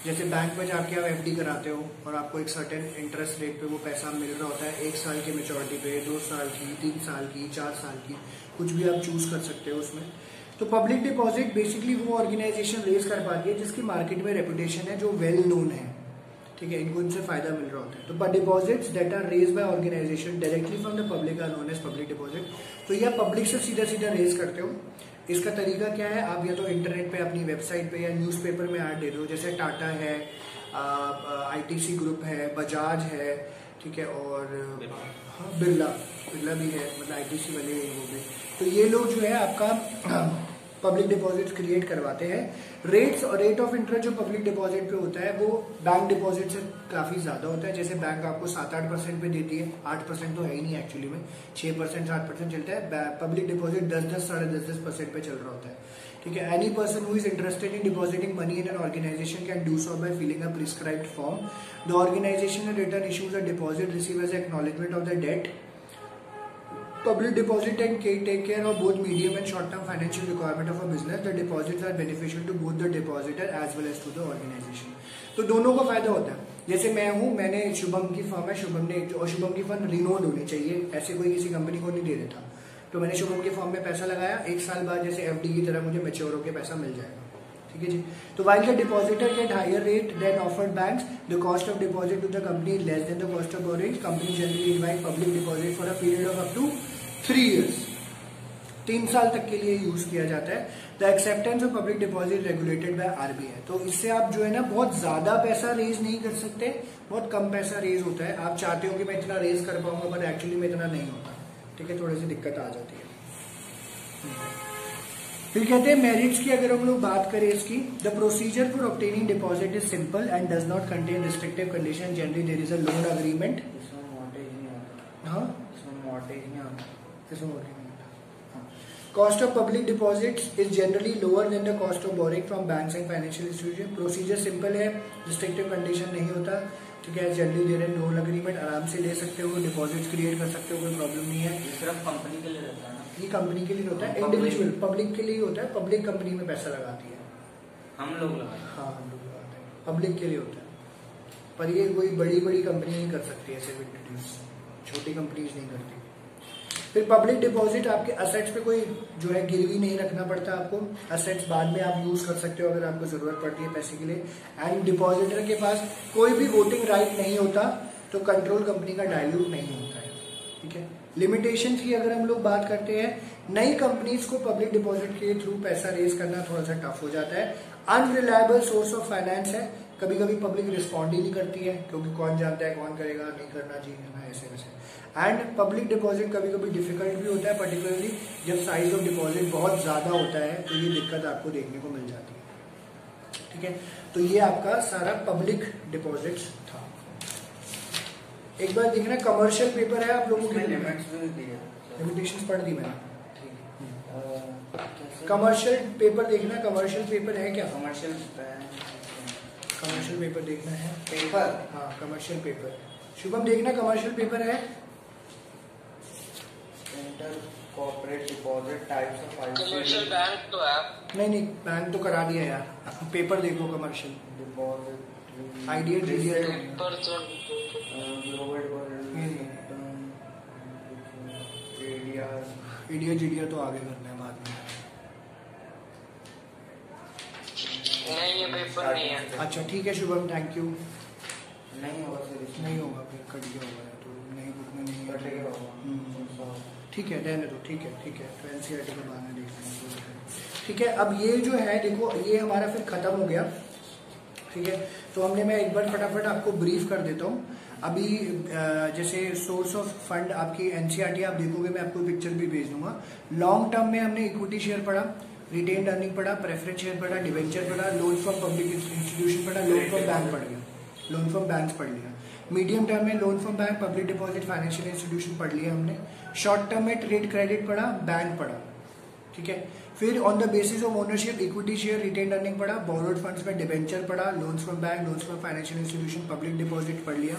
जैसे बैंक में जाके आप एफडी कराते हो और आपको एक सर्टेन इंटरेस्ट रेट पे वो पैसा मिल रहा होता है, 1 साल की मेच्योरिटी पे, 2 साल की, 3 साल की, 4 साल की, कुछ भी आप चूज कर सकते हो उसमें। तो पब्लिक डिपॉजिट बेसिकली वो ऑर्गेनाइजेशन रेज कर पाती है जिसकी मार्केट में रेपुटेशन है, जो वेल नोन है, ठीक है, इनको इनसे फायदा मिल रहा होता है। तो deposits that are raise by organisation directly from the public are known as public deposit. तो ये आप पब्लिक से सीधा सीधा रेज करते हो। इसका तरीका क्या है, आप या तो इंटरनेट पे अपनी वेबसाइट पे या न्यूज़पेपर में ऐड दे दो, जैसे टाटा है, आईटीसी ग्रुप है, बजाज है, ठीक है, और हाँ बिरला भी है, मतलब आईटीसी वाले वो भी। तो ये लोग जो है आपका पब्लिक डिपॉजिट क्रिएट करवाते हैं। रेट्स और रेट ऑफ इंटरेस्ट जो पब्लिक डिपॉजिट पे होता है वो बैंक डिपॉजिट से काफी ज्यादा होता है। जैसे बैंक आपको 7-8% पे देती है, 8% तो है ही नहीं एक्चुअली में, 6% 7% चलता है। पब्लिक डिपॉजिट 10-10, 10.5% पे चल रहा होता है, ठीक है। Any person who is interested in depositing money in an organisation can do so by filling a prescribed form. The organisation in return issues a deposit receive as acknowledgement of the debt. Public deposit can take care of both medium and short-term financial requirement of a business. The deposits are beneficial to both the depositor as well as to the organization. तो दोनों को फायदा होता है। जैसे मैं हूँ, मैंने शुभम की फर्म है, शुभम ने, और शुभम की फर्म रिनोड होनी चाहिए, ऐसे कोई किसी कंपनी को नहीं दे देता। तो मैंने शुभम की फर्म में पैसा लगाया, 1 साल बाद जैसे एफडी की तरह मुझे मैच्योर होकर पैसा मिल जाएगा, ठीक है जी। तो while the depositor get higher rate than offered banks, the cost of deposit to the company is less than the cost of borrowing. Company generally invite public deposit for a period of up to 3 years. 3 साल तक के लिए use किया जाता है। The acceptance of public deposit regulated by RBI. तो इससे आप जो है ना बहुत ज्यादा पैसा रेज नहीं कर सकते, बहुत कम पैसा रेज होता है। आप चाहते हो कि मैं इतना रेज कर पाऊंगा, बट एक्चुअली में इतना नहीं होता, ठीक है, थोड़ी सी दिक्कत आ जाती है। फिर कहते हैं मेरिट्स की अगर हम लोग बात करें इसकी, the procedure for obtaining deposit is simple and does not contain restrictive condition. Generally there is a loan agreement. हाँ, cost of public deposits is generally lower than the cost of boring from banks and financial institution. Procedure simple है, restrictive condition नहीं होता, ठीक है। Generally there is loan agreement, आराम से ले सकते हो, डिपॉजिट्स क्रिएट कर सकते हो, कोई प्रॉब्लम नहीं है। सिर्फ कंपनी के लिए रहता है, ये कंपनी के लिए होता है, इंडिविजुअल पब्लिक के लिए होता है। पब्लिक कंपनी में पैसा लगाती है, हम लोग लगाते हैं। हाँ, हम लोग लगाते हैं, पब्लिक के लिए होता है। पर ये कोई बड़ी बड़ी कंपनी नहीं कर सकती ऐसे इंट्रोड्यूस, छोटी कंपनीज नहीं करती। फिर पब्लिक डिपॉजिट आपके असेट्स पे कोई जो है गिरवी नहीं रखना पड़ता आपको, असेट्स बाद में आप यूज कर सकते हो अगर आपको जरूरत पड़ती है पैसे के लिए। एंड डिपॉजिटर के पास कोई भी वोटिंग राइट नहीं होता, तो कंट्रोल कंपनी का डायल्यूट नहीं होता है, ठीक है। लिमिटेशन की अगर हम लोग बात करते हैं, नई कंपनीज को पब्लिक डिपॉजिट के थ्रू पैसा रेज करना थोड़ा सा टफ हो जाता है। अनरिलायबल सोर्स ऑफ फाइनेंस है, कभी कभी पब्लिक रिस्पॉन्ड ही नहीं करती है क्योंकि कौन जानता है कौन करेगा, नहीं करना चाहिए ना, ऐसे वैसे। एंड पब्लिक डिपॉजिट कभी कभी डिफिकल्ट भी होता है, पर्टिकुलरली जब साइज ऑफ डिपॉजिट बहुत ज्यादा होता है तो ये दिक्कत आपको देखने को मिल जाती है। ठीक है, तो ये आपका सारा पब्लिक डिपॉजिट्स था। एक बार देखना कमर्शियल पेपर है आप लोगों के लिमिटेशंस पढ़ दी मैंने। कमर्शियल पेपर देखना, कमर्शियल पेपर है क्या? कमर्शियल पेपर देखना है, पेपर, हाँ कमर्शियल पेपर। शुभम देखना कमर्शियल पेपर है। Inter corporate deposit types of commercial bank तो है। नहीं बैंक तो करा दिया यार, पेपर देखो कमर्शियल डिपॉजिट आइडिया जीडिया पेपर तो आइडिया जीडिया तो आगे करना है बाद में। नहीं, ये पेपर नहीं है। अच्छा ठीक है शुभम, थैंक यू। नहीं होगा फिर कट गया होगा तो नहीं, बुक में नहीं है। ठीक है रहने दो, ठीक है तो एनसीईआरटी का बहाना देख लेंगे। ठीक है, अब ये जो है देखो, ये हमारा फिर खत्म हो गया। ठीक है, तो हमने, मैं एक बार फटाफट आपको ब्रीफ कर देता हूँ। अभी जैसे सोर्स ऑफ फंड आपकी एनसीईआरटी आप देखोगे, मैं आपको पिक्चर भी भेज दूंगा। लॉन्ग टर्म में हमने इक्विटी शेयर पढ़ा, रिटेन अर्निंग पढ़ा, प्रेफरेंस शेयर पढ़ा, डिवेंचर पढ़ा, लोन फ्रॉम पब्लिक इंस्टीट्यूशन पढ़ा, लोन फ्रॉम बैंक पढ़ लिया, लोन फ्रॉम बैंक पढ़ लिया। मीडियम टर्म में loan from bank, public deposit, financial institution पढ़ लिया हमने। शॉर्ट टर्म में ट्रेड क्रेडिट पढ़ा, बैंक पढ़ा। ठीक है, फिर on the basis of ownership equity share, retained earning पढ़ा, बोरोड फंड्स में डिवेंचर पढ़ा, loans from bank, loans from financial institution, public deposit पढ़ लिया।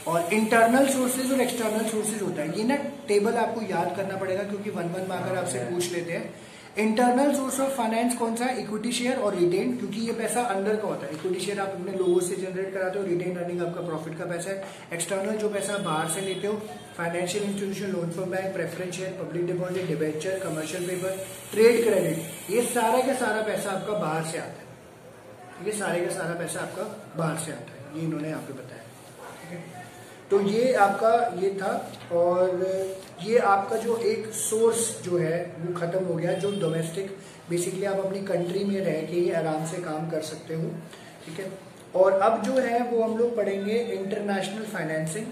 और इंटरनल सोर्सेज और एक्सटर्नल सोर्सेज होता है, ये ना टेबल आपको याद करना पड़ेगा क्योंकि 1-1 मार्कर आपसे पूछ लेते हैं। इंटरनल सोर्स ऑफ फाइनेंस कौन सा है? इक्विटी शेयर और रिटेन, क्योंकि ये पैसा अंदर का होता है। इक्विटी शेयर आप अपने लोगों से जनरेट कराते हो, रिटेन अर्निंग आपका प्रॉफिट का पैसा है। एक्सटर्नल जो पैसा बाहर से लेते हो, financial institution, loan from bank, preference share, public deposit, debenture, commercial paper, trade credit, ये सारा का सारा पैसा आपका बाहर से आता है। ये सारे का सारा पैसा आपका बाहर से आता है, ये इन्होंने यहाँ पे बताया। ठीक है, तो ये आपका ये था। और ये आपका जो एक सोर्स जो है वो खत्म हो गया, जो डोमेस्टिक, बेसिकली आप अपनी कंट्री में रह के ही आराम से काम कर सकते हो। ठीक है, और अब जो है वो हम लोग पढ़ेंगे इंटरनेशनल फाइनेंसिंग।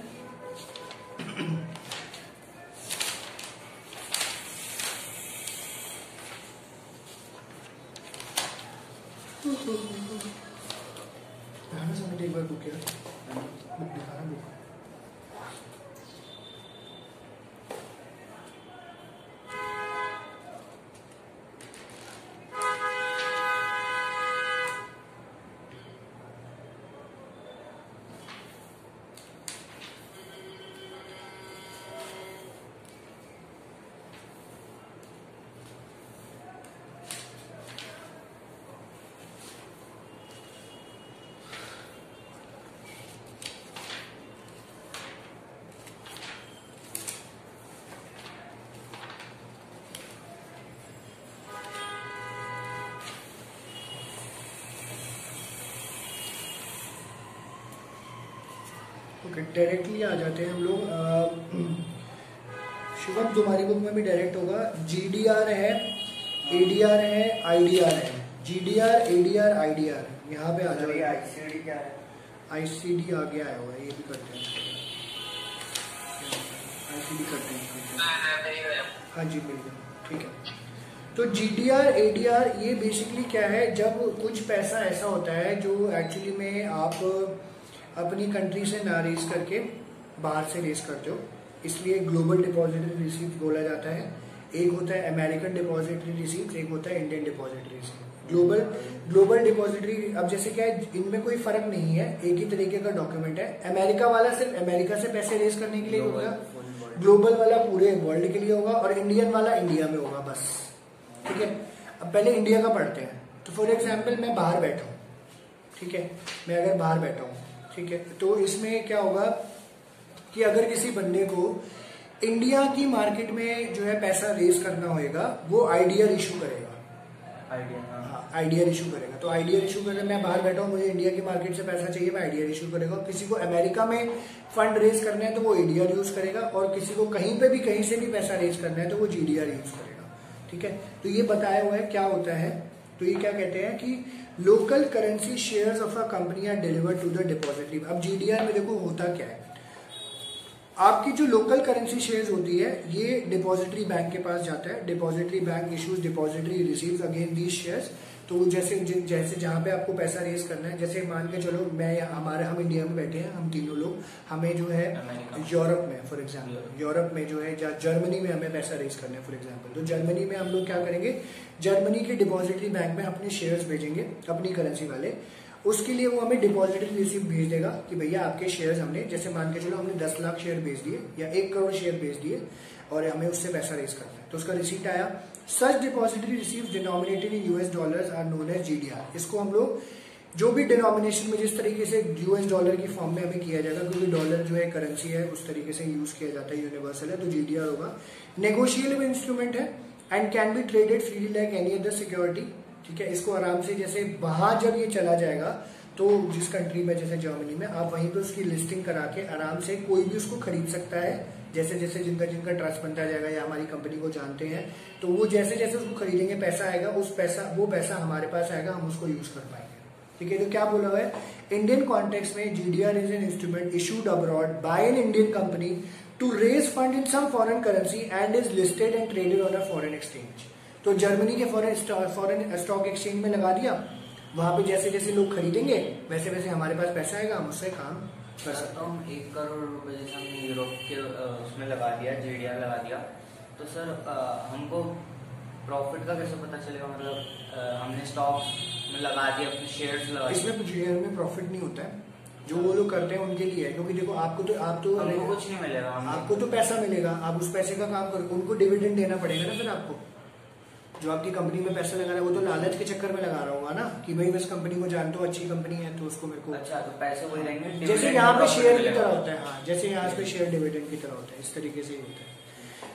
एक बार बुक दिखाना, बुक ओके, डायरेक्टली आ जाते हैं हम लोग। शुभम तुम्हारी बुक में भी डायरेक्ट होगा। जीडीआर है, एडीआर है, आईडीआर है। जीडीआर, एडीआर, आईडीआर, यहाँ पे आ जाओ। आईसीडी क्या है? आईसीडी आगे आया हुआ है, ये भी करते हैं। आईसीडी करते हैं। हाँ जी, मिल गया। ठीक है, तो जीडीआर, एडीआर, ये बेसिकली क्या है, जब कुछ पैसा ऐसा होता है जो एक्चुअली में आप अपनी कंट्री से ना रेज करके बाहर से रेज करते हो, इसलिए ग्लोबल डिपॉजिटरी रिसीप्ट बोला जाता है। एक होता है अमेरिकन डिपॉजिटरी रिसीप्ट, एक होता है Indian depository receipt. Global depository, अब जैसे क्या है, इनमें कोई फर्क नहीं है, एक ही तरीके का डॉक्यूमेंट है। अमेरिका वाला सिर्फ अमेरिका से पैसे रेज करने के लिए होगा, ग्लोबल वाला पूरे वर्ल्ड के लिए होगा, और इंडियन वाला इंडिया में होगा बस। ठीक है, अब पहले इंडिया का पढ़ते हैं। तो फॉर एग्जाम्पल मैं बाहर बैठा हूँ, ठीक है, मैं अगर बाहर बैठा हूँ, ठीक है, तो इसमें क्या होगा कि अगर किसी बंदे को इंडिया की मार्केट में जो है पैसा रेज करना होगा, वो आईडीआर इशू करेगा। आइडिया, हाँ आईडीआर इशू करेगा। तो आईडीआर इशू करेगा, मैं बाहर बैठा हूँ, मुझे इंडिया की मार्केट से पैसा चाहिए, मैं आईडीआर इशू करेगा। किसी को अमेरिका में फंड रेज करना है तो वो एडीआर यूज करेगा, और किसी को कहीं पे भी कहीं से भी पैसा रेज करना है तो वो जीडीआर यूज करेगा। ठीक है, तो ये बताया हुआ है क्या होता है। तो ये क्या कहते हैं कि local currency shares of a company are delivered to the depository. अब जीडीआर में देखो होता क्या है, आपकी जो लोकल करेंसी शेयर्स होती है ये डिपॉजिटरी बैंक के पास जाता है, depository bank issues depository receives again these shares. तो जैसे जैसे जहां पे आपको पैसा रेज करना है, जैसे मान के चलो हम इंडिया में बैठे हैं, हम तीनों लोग, हमें जो है यूरोप में फॉर एग्जांपल, यूरोप में जो है जर्मनी में हमें पैसा रेज करना है फॉर एग्जांपल, तो जर्मनी में हम लोग क्या करेंगे, जर्मनी के डिपॉजिटरी बैंक में अपने शेयर्स भेजेंगे अपनी करेंसी वाले। उसके लिए वो हमें डिपॉजिटरी रिसीप्ट भेज देगा कि भैया आपके शेयर्स हमने, जैसे मान के चलो हमने 10 लाख शेयर भेज दिए या 1 करोड़ शेयर भेज दिए और हमें उससे पैसा रेज करना है, तो उसका रिसीप्ट आया। Such depository receipt denominated in US dollars are known as GDR. इसको हम लोग जो भी डिनोमिनेशन में जिस तरीके से यूएस डॉलर की फॉर्म में हमें किया जाएगा, क्योंकि डॉलर जो है करेंसी है उस तरीके से यूज किया जाता है, यूनिवर्सल है, तो जीडीआर होगा। नेगोशिएबल इंस्ट्रूमेंट है and can B traded freely like any other security. ठीक है, इसको आराम से, जैसे बाहर जब ये चला जाएगा तो जिस कंट्री में, जैसे जर्मनी में, आप वहीं पे उसकी लिस्टिंग करा के आराम से कोई भी उसको खरीद सकता है। जैसे जैसे जिनका ट्रस्ट बनता जाएगा या हमारी कंपनी को जानते हैं, तो वो जैसे जैसे उसको खरीदेंगे पैसा आएगा, वो पैसा हमारे पास आएगा, हम उसको यूज कर पाएंगे। ठीक है, तो क्या बोला हुआ है, इंडियन कॉन्टेक्स्ट में GDR is an instrument issued abroad by an Indian company to raise fund in some foreign currency and is listed and traded on a foreign exchange. तो जर्मनी के फॉरेन स्टॉक एक्सचेंज में लगा दिया, वहां पे जैसे जैसे लोग खरीदेंगे वैसे वैसे हमारे पास पैसा आएगा, हम उससे काम कर सकते हैं। तो हम 1 करोड़ रुपए जैसे हमने यूरोप के उसमें लगा दिया, जीडीआर लगा दिया, तो सर हमको प्रॉफिट का कैसे पता चलेगा? मतलब हमने स्टॉक में लगा दिया, अपने शेयर्स लगा दिए, इसमें शेयर में प्रॉफिट नहीं होता है, जो वो लोग करते हैं उनके लिए है, क्योंकि देखो आपको तो हमको कुछ नहीं मिलेगा, आपको तो पैसा मिलेगा, आप उस पैसे का काम करो, उनको डिविडेंड देना पड़ेगा ना। फिर आपको जो आपकी कंपनी में पैसा लगा रहा है वो तो लालच के चक्कर में लगा रहा होगा ना, कि भाई मैं इस कंपनी को जानता हूँ, अच्छी कंपनी है, तो उसको मेरे को। अच्छा, तो पैसे वही रहेंगे जैसे यहाँ पे शेयर की तरह होता है, हाँ जैसे यहाँ पे शेयर डिविडेंड की तरह होता है, इस तरीके से ही होता है।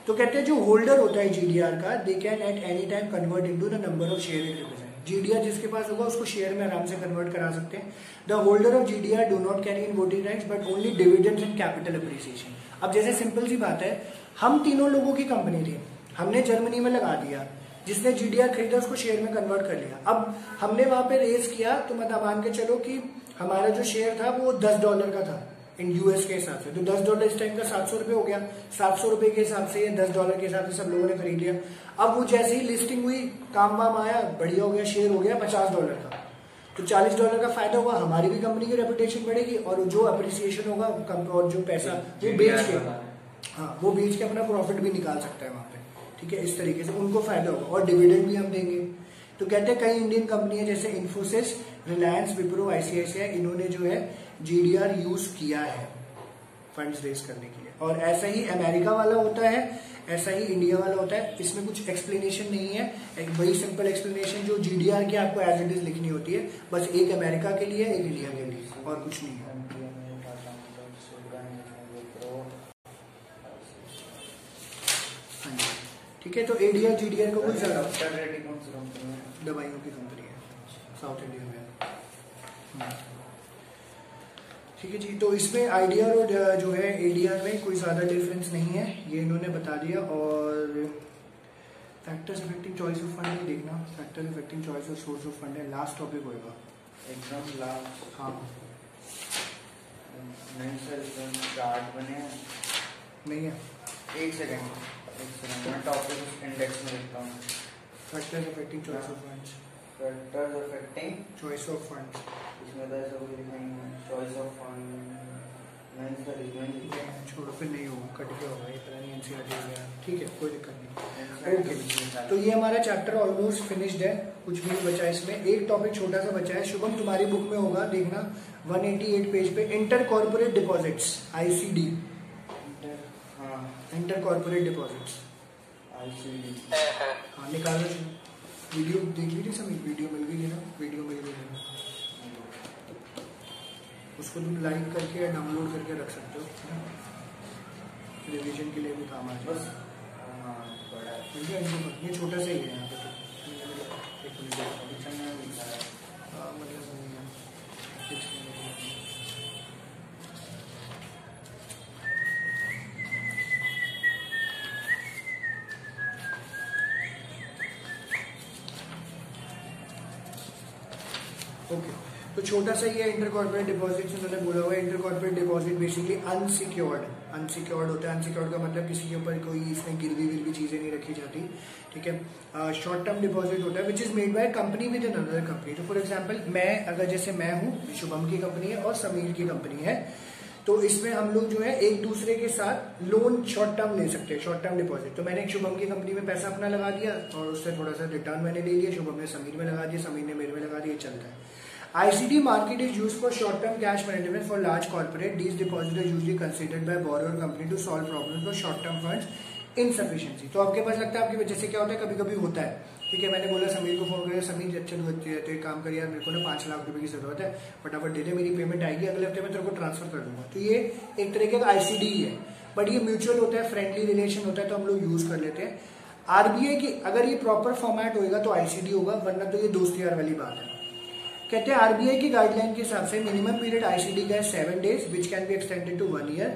तो कहते हैं जो होल्डर होता है जीडीआर का, they can at any time convert into the number of share it represent. GDR जिसके पास होगा उसको शेयर में आराम से कन्वर्ट करा सकते हैं। The holder of GDR do not carry in voting rights but only dividends and capital appreciation. अब जैसे सिंपल सी बात है, हम तीनों लोगों की कंपनी थी, हमने जर्मनी में लगा दिया, जिसने जीडीआर खरीदा उसको शेयर में कन्वर्ट कर लिया। अब हमने वहां पे रेज किया, तो मतलब मान के चलो कि हमारा जो शेयर था वो $10 का था इन यूएस के हिसाब से, तो $10 इस टाइम का 700 रुपए हो गया। 700 रुपए के हिसाब से या $10 के हिसाब से सब लोगों ने खरीद लिया। अब वो जैसे ही लिस्टिंग हुई, काम वाम आया, बढ़िया हो गया, शेयर हो गया $50 का, तो $40 का फायदा हुआ, हमारी भी कंपनी की रेपुटेशन बढ़ेगी, और जो अप्रिसिएशन होगा और जो पैसा वो बेच के, हाँ वो बेच के अपना प्रॉफिट भी निकाल सकता है वहां पे। ठीक है, इस तरीके से उनको फायदा होगा, और डिविडेंड भी हम देंगे। तो कहते हैं कई इंडियन कंपनियां जैसे इन्फोसिस, रिलायंस, विप्रो, आईसीआईसीआई, इन्होंने जो है जीडीआर यूज किया है फंड्स रेज करने के लिए। और ऐसा ही अमेरिका वाला होता है, ऐसा ही इंडिया वाला होता है। इसमें कुछ एक्सप्लेनेशन नहीं है, एक वही सिंपल एक्सप्लेनेशन जो जीडीआर की आपको एज इट इज लिखनी होती है, बस एक अमेरिका के लिए, एक इंडिया के लिए, और कुछ नहीं है। ठीक है, तो एडीआर जीडीआर का कुछ दवाइयों की कंपनी है साउथ इंडिया में। ठीक है जी, तो इसमें आईडीआर और जो है एडीआर में कोई ज्यादा डिफरेंस नहीं है, ये इन्होंने बता दिया। और factors affecting choice of fund नहीं देखना, factors affecting choice of source of fund है, लास्ट टॉपिक होगा एकदम लास्ट। हाँ नहीं सर, चार्ट बने नहीं है, एक सेकेंड मैं टॉपिक इंडेक्स में लिखता हूँ। Factors affecting choice of funds, factors affecting choice of funds, इसमें तो ऐसा कुछ लिखेंगे, चॉइस ऑफ फंड नहीं सर, इसमें छोड़ो फिर नहीं होगा, कट गया होगा, ये पता नहीं एनसीईआरटी हो गया। ठीक है, कोई दिक्कत नहीं। ओके, तो ये हमारा चैप्टर ऑलमोस्ट फिनिश्ड है, कुछ भी नहीं बचा इसमें। एक टॉपिक छोटा सा बचा है, शुभम तुम्हारी बुक में होगा, देखना 188 पेज पे, inter corporate deposits, ICD, inter corporate deposits, ICD. हाँ निकालो, वीडियो देख लीजिए, सब वीडियो मिल गई है ना, वीडियो मिल गई है, उसको तुम लाइक करके या डाउनलोड करके रख सकते हो, रिवीजन के लिए भी काम आ जाए। बस हाँ, बड़ा ये छोटा सा ही है यहाँ पे तो। एक मिनट देखो। किचन में दिखा रहा है। मतलब नहीं है। कुछ नहीं है। ओके, तो छोटा सा ये इंटर कॉर्पोरेट डिपॉजिट उन्होंने बोला हुआ है। Inter corporate deposit basically unsecured होता है। अनसिक्योर्ड का मतलब किसी के ऊपर कोई इसमें गिरवी चीजें नहीं रखी जाती, ठीक है। शॉर्ट टर्म डिपॉजिट होता है which is made by company with another company. तो फॉर एग्जांपल अगर जैसे मैं हूँ, शुभम की कंपनी है और समीर की कंपनी है, तो इसमें हम लोग जो है एक दूसरे के साथ लोन शॉर्ट टर्म ले सकते हैं, शॉर्ट टर्म डिपॉजिट। तो मैंने एक शुभम की कंपनी में पैसा अपना लगा दिया और उससे थोड़ा सा रिटर्न मैंने ले लिया, शुभम ने समीर में लगा दिया, समीर ने मेरे में लगा दिया, चलता है। ICD market is used for short-term cash management for large corporate. These deposits are usually considered by borrower company to solve problems for short-term funds insufficiency. तो आपके पास लगता है आपकी वजह से क्या होता है, कभी कभी होता है, ठीक है। मैंने बोला समीर को फोन करें, समीर अच्छे तो एक काम कर यार, मेरे को ना 5 लाख रुपए की जरूरत है, फटाफट दे दे, मेरी पेमेंट आएगी अगले हफ्ते में तेरे को ट्रांसफर कर दूंगा। तो ये एक तरीके का ICD ही है, बट ये म्यूचुअल होता है, फ्रेंडली रिलेशन होता है, तो हम लोग यूज कर लेते हैं। RBI की अगर ये प्रॉपर फॉर्मेट होगा तो ICD होगा, वरना तो ये दोस्त यार वाली बात है। कहते हैं RBI की गाइडलाइन के हिसाब से मिनिमम पीरियड ICD का है 7 days which can be extended to 1 year।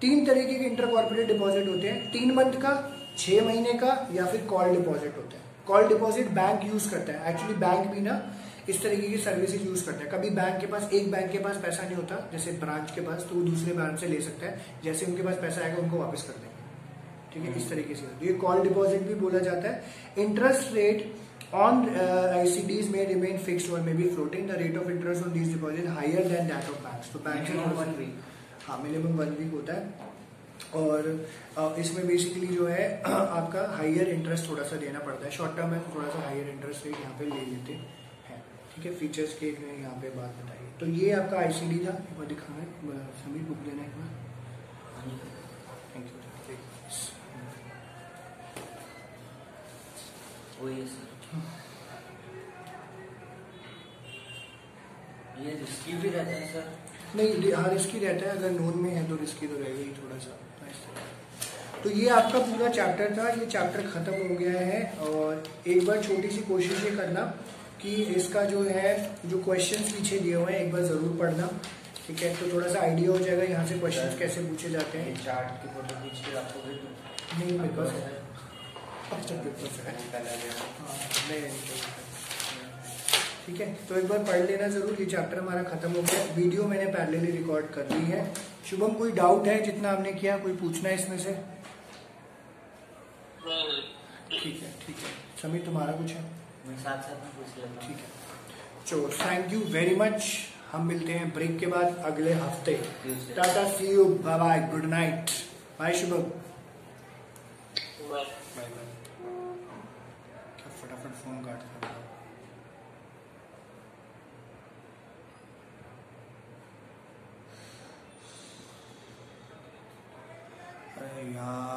3 तरीके के इंटर कॉर्पोरेट डिपॉजिट होते हैं, 3 मंथ का, 6 महीने का, या फिर कॉल डिपॉजिट होता है। कॉल डिपॉजिट बैंक यूज करता है, एक्चुअली बैंक भी ना इस तरीके की सर्विसेज यूज करता है। कभी बैंक के पास पैसा नहीं होता जैसे ब्रांच के पास, तो वो दूसरे ब्रांच से ले सकता है, जैसे उनके पास पैसा आएगा उनको वापस कर देंगे, ठीक है। इस तरीके से ये कॉल डिपॉजिट भी बोला जाता है। Interest rate on ICDs may remain fixed or may be floating. The rate of interest on these deposits higher than that of banks. तो बैंक से Minimum 1 week. हाँ, मिनिमम 1 वीक होता है। और इसमें बेसिकली जो है आपका हायर इंटरेस्ट थोड़ा सा देना पड़ता है। शॉर्ट टर्म में थोड़ा सा हायर इंटरेस्ट रेट यहाँ पे ले लेते हैं, ठीक है। फीचर्स के यहाँ पे बात बताइए। तो ये आपका ICD था, एक बार दिखाना है, समीर बुक देना एक बार। Thank you. वही है सर। ये रिस्की भी रहता है सर? नहीं, हाँ रिस्की रहता है, अगर नोन में है तो रिस्की तो रहेगा ही थोड़ा सा। तो ये आपका पूरा चैप्टर था, ये चैप्टर खत्म हो गया है। और एक बार छोटी सी कोशिश ये करना कि इसका जो है जो क्वेश्चंस पीछे दिए हुए हैं एक बार जरूर पढ़ना, ठीक है। तो थोड़ा सा आइडिया हो जाएगा यहाँ से क्वेश्चंस कैसे पूछे जाते हैं। चार्ट की फोटो खींच के आपको भेज दूं? नहीं, मेरे पास है। ठीक है, तो एक बार पढ़ लेना जरूर। ये चैप्टर हमारा खत्म हो गया। वीडियो मैंने पहले ही रिकॉर्ड कर ली है। शुभम, कोई डाउट है जितना हमने किया, कोई पूछना है इसमें से? ठीक है। समीर, तुम्हारा कुछ है? मैं साथ साथ में पूछ लेता हूं। ठीक है, चलो थैंक यू वेरी मच। हम मिलते हैं ब्रेक के बाद अगले हफ्ते। टाटा, see you, bye bye, good night. Bye Shubham. Bye bye. क्या फटाफट फोन काट कर। अरे यार।